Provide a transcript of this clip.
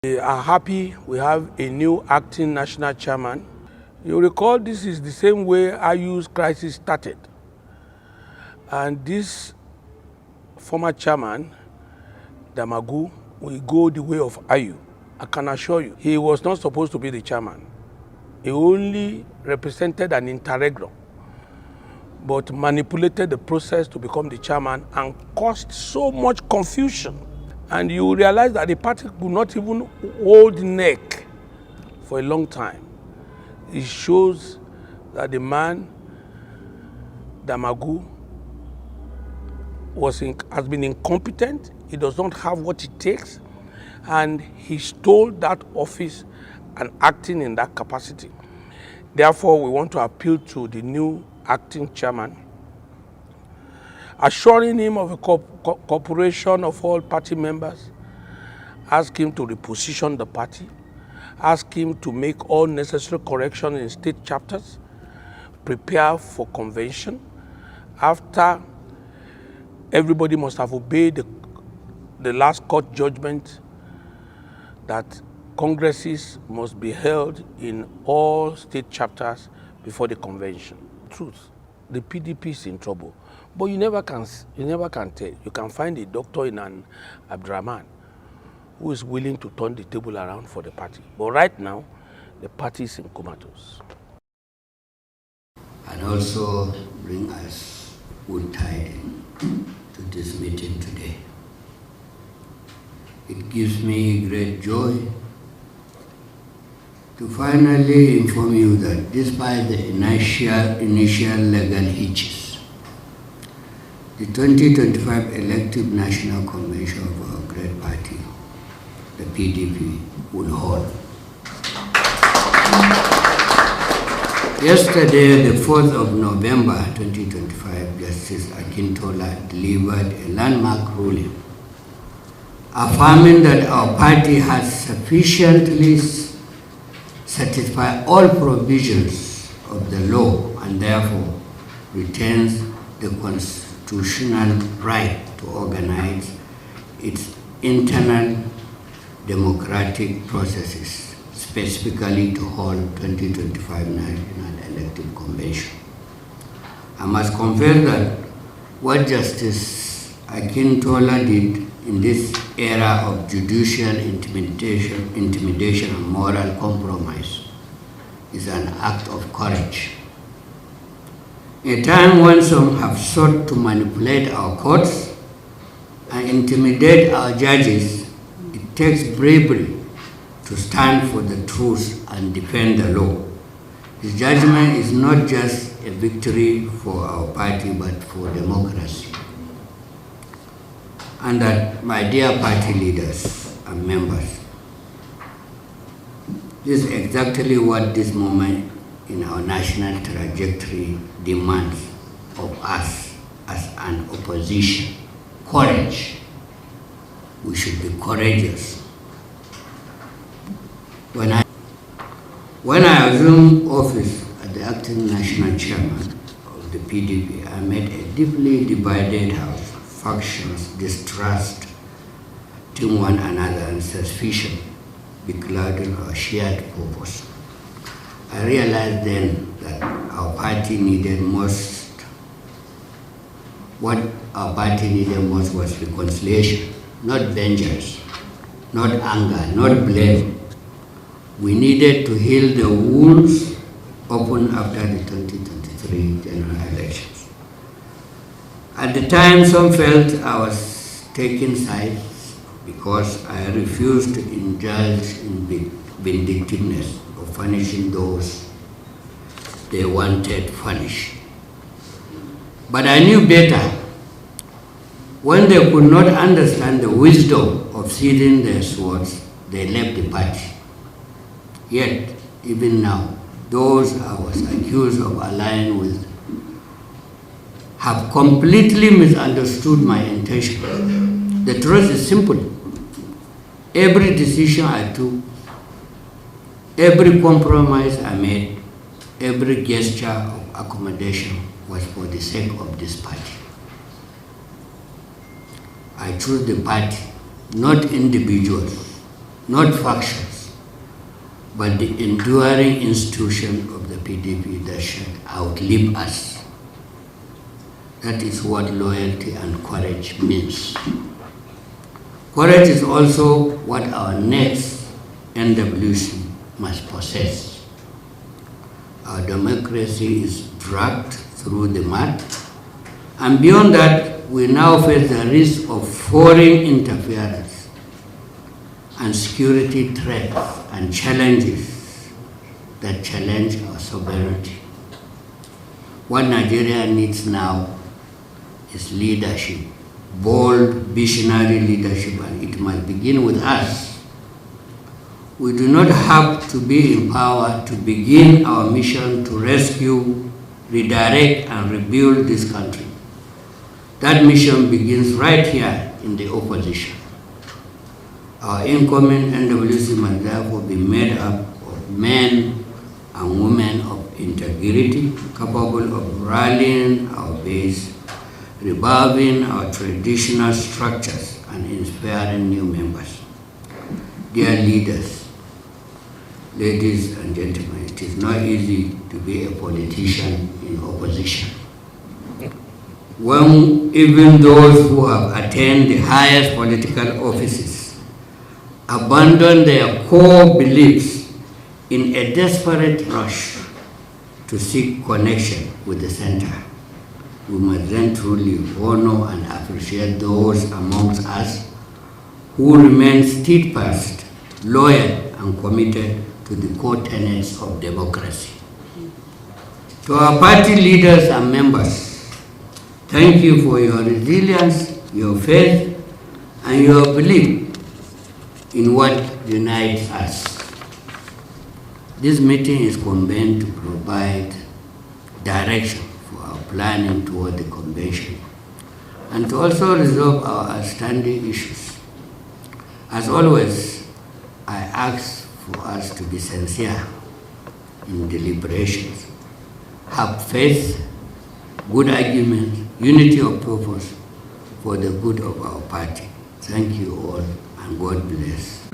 We are happy we have a new acting national chairman. You recall this is the same way IU's crisis started. And this former chairman, Damagum, will go the way of IU. I can assure you, he was not supposed to be the chairman. He only represented an interregnum, but manipulated the process to become the chairman and caused so much confusion. And you realize that the party could not even hold neck for a long time. It shows that the man, Damagum, has been incompetent. He does not have what it takes, and he stole that office and acting in that capacity. Therefore, we want to appeal to the new acting chairman, assuring him of a cooperation of all party members, ask him to reposition the party, ask him to make all necessary corrections in state chapters, prepare for convention. After everybody must have obeyed the last court judgment that congresses must be held in all state chapters before the convention. Truth, the PDP is in trouble, but you never can tell. You can find a doctor in an Abdurrahman who is willing to turn the table around for the party. But right now, the party is in comatose. And also bring us good tidings to this meeting today. It gives me great joy to finally inform you that despite the initial legal hitches, the 2025 elective national convention of our great party, the PDP, will hold. Yesterday, the 4th of November 2025, Justice Akintola delivered a landmark ruling affirming that our party has sufficiently satisfied all provisions of the law and therefore retains the constitutional right to organize its internal democratic processes, specifically to hold 2025 National Elective Convention. I must confess that what Justice Akintola did in this era of judicial intimidation and moral compromise is an act of courage. A time when some have sought to manipulate our courts and intimidate our judges, it takes bravery to stand for the truth and defend the law. His judgment is not just a victory for our party, but for democracy. And that, my dear party leaders and members, this is exactly what this moment in our national trajectory demands of us as an opposition. Courage. We should be courageous. When I assumed office as the acting national chairman of the PDP, I met a deeply divided house. Factions, distrust, between one another, and suspicion beclouding our shared purpose. I realized then that our party needed most. What our party needed most was reconciliation, not vengeance, not anger, not blame. We needed to heal the wounds opened after the 2023 general elections. At the time, some felt I was taking sides because I refused to indulge in vindictiveness of punishing those they wanted punished. But I knew better. When they could not understand the wisdom of sheathing their swords, they left the party. Yet, even now, those I was accused of allying with have completely misunderstood my intention. The truth is simple. Every decision I took, every compromise I made, every gesture of accommodation was for the sake of this party. I chose the party, not individuals, not factions, but the enduring institution of the PDP that shall outlive us. That is what loyalty and courage means. Courage is also what our next NWC must possess. Our democracy is dragged through the mud, and beyond that, we now face the risk of foreign interference and security threats and challenges that challenge our sovereignty. What Nigeria needs now is leadership, bold, visionary leadership, and it must begin with us. We do not have to be in power to begin our mission to rescue, redirect, and rebuild this country. That mission begins right here in the opposition. Our incoming NWC must therefore be made up of men and women of integrity, capable of rallying our base, reviving our traditional structures, and inspiring new members. Dear leaders, ladies and gentlemen, it is not easy to be a politician in opposition. When even those who have attained the highest political offices abandon their core beliefs in a desperate rush to seek connection with the center, we must then truly honor and appreciate those amongst us who remain steadfast, loyal, and committed to the core tenets of democracy. To our party leaders and members, thank you for your resilience, your faith, and your belief in what unites us. This meeting is convened to provide direction for our planning toward the convention and to also resolve our outstanding issues. As always, I ask for us to be sincere in deliberations, have faith, good arguments, unity of purpose for the good of our party. Thank you all, and God bless.